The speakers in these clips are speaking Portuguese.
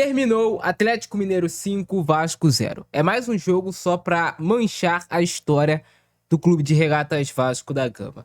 Terminou Atlético Mineiro 5, Vasco 0. É mais um jogo só para manchar a história do Clube de Regatas Vasco da Gama.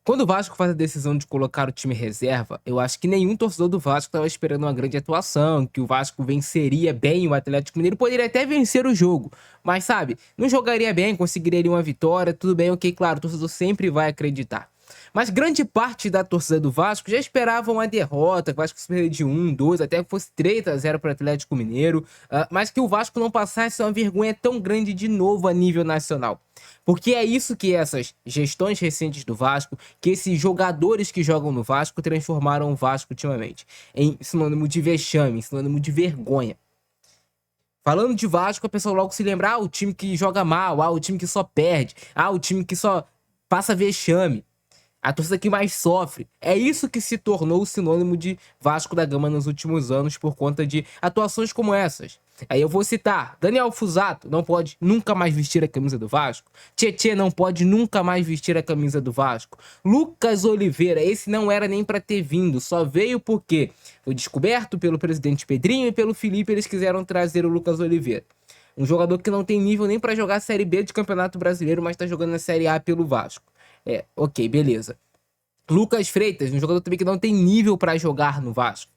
Quando o Vasco faz a decisão de colocar o time reserva, eu acho que nenhum torcedor do Vasco estava esperando uma grande atuação, que o Vasco venceria bem o Atlético Mineiro, poderia até vencer o jogo, mas sabe, não jogaria bem, conseguiria ali uma vitória, tudo bem, ok, claro, o torcedor sempre vai acreditar. Mas grande parte da torcida do Vasco já esperava uma derrota, que o Vasco se perder de 1, 2, até que fosse 3-0 para o Atlético Mineiro, mas que o Vasco não passasse uma vergonha tão grande de novo a nível nacional. Porque é isso que essas gestões recentes do Vasco, que esses jogadores que jogam no Vasco transformaram o Vasco ultimamente em sinônimo de vexame, em sinônimo de vergonha. Falando de Vasco, a pessoa logo se lembra, o time que joga mal, o time que só perde, o time que só passa vexame. A torcida que mais sofre. É isso que se tornou o sinônimo de Vasco da Gama nos últimos anos por conta de atuações como essas. Aí eu vou citar: Daniel Fusato não pode nunca mais vestir a camisa do Vasco. Tietê não pode nunca mais vestir a camisa do Vasco. Lucas Oliveira, esse não era nem para ter vindo, só veio porque foi descoberto pelo presidente Pedrinho e pelo Felipe, eles quiseram trazer o Lucas Oliveira. Um jogador que não tem nível nem para jogar a Série B de Campeonato Brasileiro, mas tá jogando na Série A pelo Vasco. Ok, beleza. Lucas Freitas, um jogador também que não tem nível pra jogar no Vasco.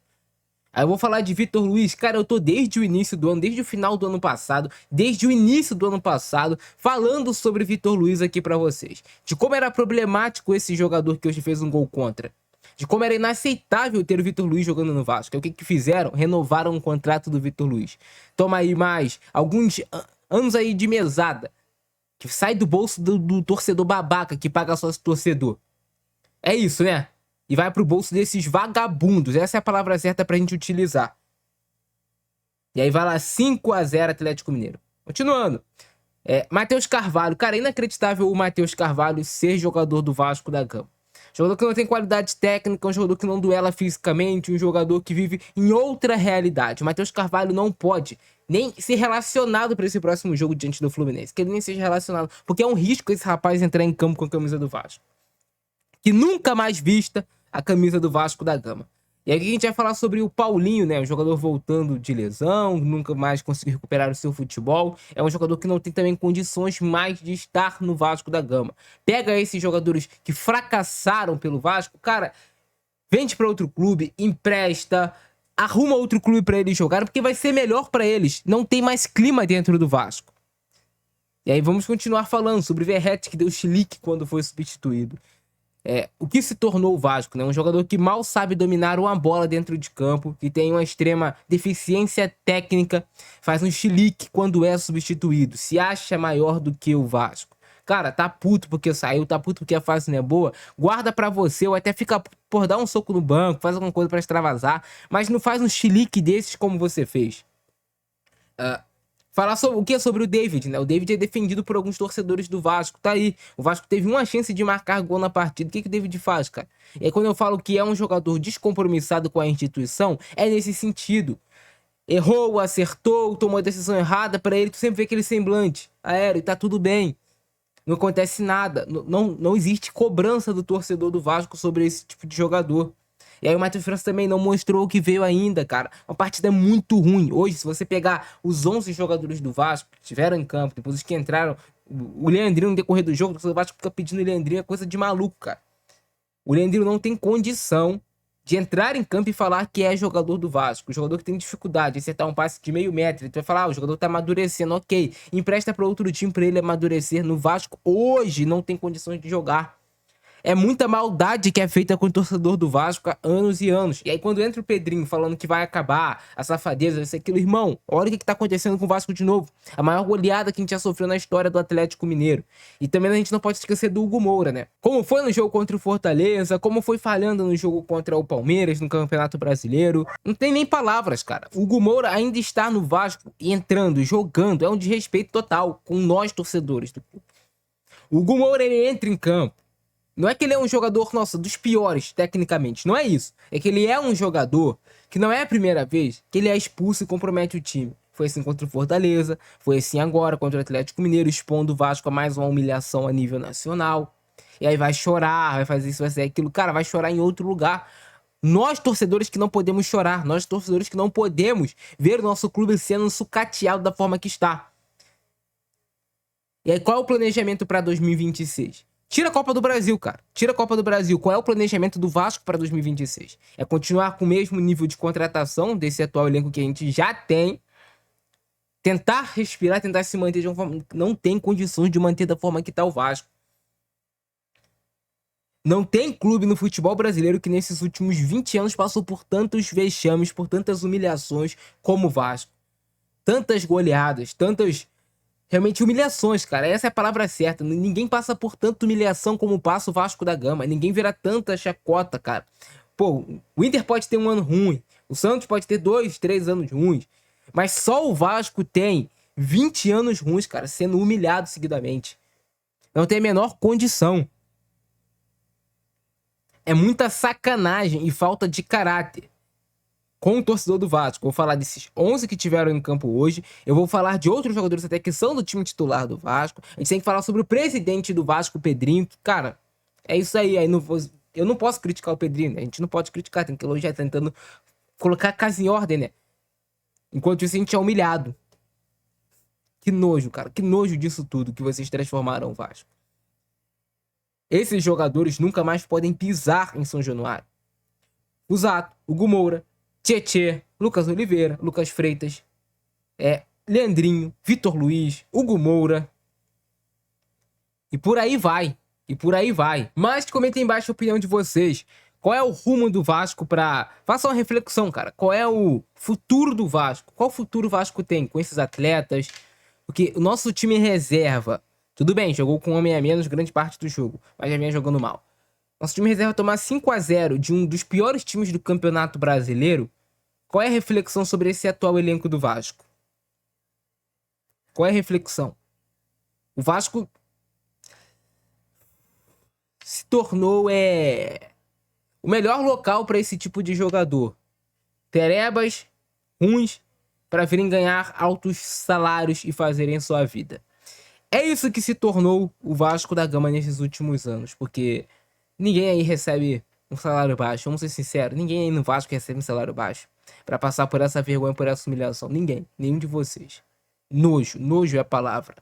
Aí eu vou falar de Vitor Luiz. Cara, eu tô desde o início do ano, desde o final do ano passado, falando sobre Vitor Luiz aqui pra vocês. De como era problemático esse jogador que hoje fez um gol contra. De como era inaceitável ter o Vitor Luiz jogando no Vasco. O que fizeram? Renovaram o contrato do Vitor Luiz. Toma aí mais alguns anos aí de mesada, que sai do bolso do torcedor babaca que paga sócio torcedor. É isso, né? E vai pro bolso desses vagabundos. Essa é a palavra certa pra gente utilizar. E aí vai lá 5-0 Atlético Mineiro. Continuando. Matheus Carvalho. Cara, é inacreditável o Matheus Carvalho ser jogador do Vasco da Gama. Jogador que não tem qualidade técnica, um jogador que não duela fisicamente, um jogador que vive em outra realidade. O Matheus Carvalho não pode nem ser relacionado para esse próximo jogo diante do Fluminense. Que ele nem seja relacionado. Porque é um risco esse rapaz entrar em campo com a camisa do Vasco. Que nunca mais vista a camisa do Vasco da Gama. E aqui a gente vai falar sobre o Paulinho, né? Um jogador voltando de lesão, nunca mais conseguiu recuperar o seu futebol. É um jogador que não tem também condições mais de estar no Vasco da Gama. Pega esses jogadores que fracassaram pelo Vasco, cara, vende para outro clube, empresta, arruma outro clube para eles jogarem, porque vai ser melhor para eles. Não tem mais clima dentro do Vasco. E aí vamos continuar falando sobre o Verratti, que deu chilique quando foi substituído. O que se tornou o Vasco, né? Um jogador que mal sabe dominar uma bola dentro de campo, que tem uma extrema deficiência técnica, faz um chilique quando é substituído, se acha maior do que o Vasco. Cara, tá puto porque saiu, tá puto porque a fase não é boa, guarda pra você, ou até fica por dar um soco no banco, faz alguma coisa pra extravasar, mas não faz um chilique desses como você fez. Falar sobre o que é sobre o David, né? O David é defendido por alguns torcedores do Vasco. Tá aí. O Vasco teve uma chance de marcar gol na partida. O que o David faz, cara? E aí, quando eu falo que é um jogador descompromissado com a instituição, é nesse sentido. Errou, acertou, tomou a decisão errada. Pra ele, tu sempre vê aquele semblante aéreo e tá tudo bem. Não acontece nada. Não existe cobrança do torcedor do Vasco sobre esse tipo de jogador. E aí o Matheus França também não mostrou o que veio ainda, cara. Uma partida muito ruim. Hoje, se você pegar os 11 jogadores do Vasco que estiveram em campo, depois os que entraram, o Leandrinho no decorrer do jogo, o Vasco fica pedindo o Leandrinho, é coisa de maluco, cara. O Leandrinho não tem condição de entrar em campo e falar que é jogador do Vasco. O jogador que tem dificuldade de acertar um passe de meio metro, ele vai falar, o jogador tá amadurecendo, ok. Empresta para outro time para ele amadurecer. No Vasco, hoje, não tem condições de jogar. É muita maldade que é feita com o torcedor do Vasco há anos e anos. E aí quando entra o Pedrinho falando que vai acabar a safadeza, isso aquilo, irmão, olha o que tá acontecendo com o Vasco de novo. A maior goleada que a gente já sofreu na história do Atlético Mineiro. E também a gente não pode esquecer do Hugo Moura, né? Como foi no jogo contra o Fortaleza, como foi falhando no jogo contra o Palmeiras, no Campeonato Brasileiro. Não tem nem palavras, cara. O Hugo Moura ainda está no Vasco, entrando, jogando. É um desrespeito total com nós, torcedores do clube. O Hugo Moura, ele entra em campo. Não é que ele é um jogador, nossa, dos piores, tecnicamente. Não é isso. É que ele é um jogador que não é a primeira vez que ele é expulso e compromete o time. Foi assim contra o Fortaleza, foi assim agora contra o Atlético Mineiro, expondo o Vasco a mais uma humilhação a nível nacional. E aí vai chorar, vai fazer isso, vai fazer aquilo. Cara, vai chorar em outro lugar. Nós, torcedores que não podemos chorar, nós, torcedores que não podemos ver o nosso clube sendo sucateado da forma que está. E aí, qual é o planejamento para 2026? Tira a Copa do Brasil, cara. Tira a Copa do Brasil. Qual é o planejamento do Vasco para 2026? É continuar com o mesmo nível de contratação desse atual elenco que a gente já tem. Tentar respirar, tentar se manter de uma forma... Não tem condições de manter da forma que está o Vasco. Não tem clube no futebol brasileiro que nesses últimos 20 anos passou por tantos vexames, por tantas humilhações como o Vasco. Tantas goleadas, tantas... Realmente humilhações, cara. Essa é a palavra certa. Ninguém passa por tanta humilhação como passa o Vasco da Gama. Ninguém vira tanta chacota, cara. Pô, o Inter pode ter um ano ruim. O Santos pode ter 2, 3 anos ruins. Mas só o Vasco tem 20 anos ruins, cara, sendo humilhado seguidamente. Não tem a menor condição. É muita sacanagem e falta de caráter com o torcedor do Vasco. Vou falar desses 11 que tiveram em campo hoje. Eu vou falar de outros jogadores até que são do time titular do Vasco. A gente tem que falar sobre o presidente do Vasco, o Pedrinho. Que, cara, é isso aí. Eu não posso criticar o Pedrinho, né? A gente não pode criticar, tem que elogiar, tentando colocar a casa em ordem, né? Enquanto isso, a gente é humilhado. Que nojo, cara. Que nojo disso tudo que vocês transformaram o Vasco. Esses jogadores nunca mais podem pisar em São Januário. O Zato, Hugo Moura, Tietê, Lucas Oliveira, Lucas Freitas, Leandrinho, Vitor Luiz, Hugo Moura. E por aí vai. E por aí vai. Mas comentem embaixo a opinião de vocês. Qual é o rumo do Vasco pra... Faça uma reflexão, cara. Qual é o futuro do Vasco? Qual futuro o Vasco tem com esses atletas? Porque o nosso time reserva... Tudo bem, jogou com um homem a menos grande parte do jogo, mas já vinha jogando mal. Nosso time reserva tomar 5-0 de um dos piores times do Campeonato Brasileiro. Qual é a reflexão sobre esse atual elenco do Vasco? Qual é a reflexão? O Vasco se tornou o melhor local para esse tipo de jogador. Perebas ruins para virem ganhar altos salários e fazerem sua vida. É isso que se tornou o Vasco da Gama nesses últimos anos, porque ninguém aí recebe um salário baixo, vamos ser sinceros, ninguém aí no Vasco recebe um salário baixo pra passar por essa vergonha, por essa humilhação, ninguém, nenhum de vocês. Nojo, nojo é a palavra.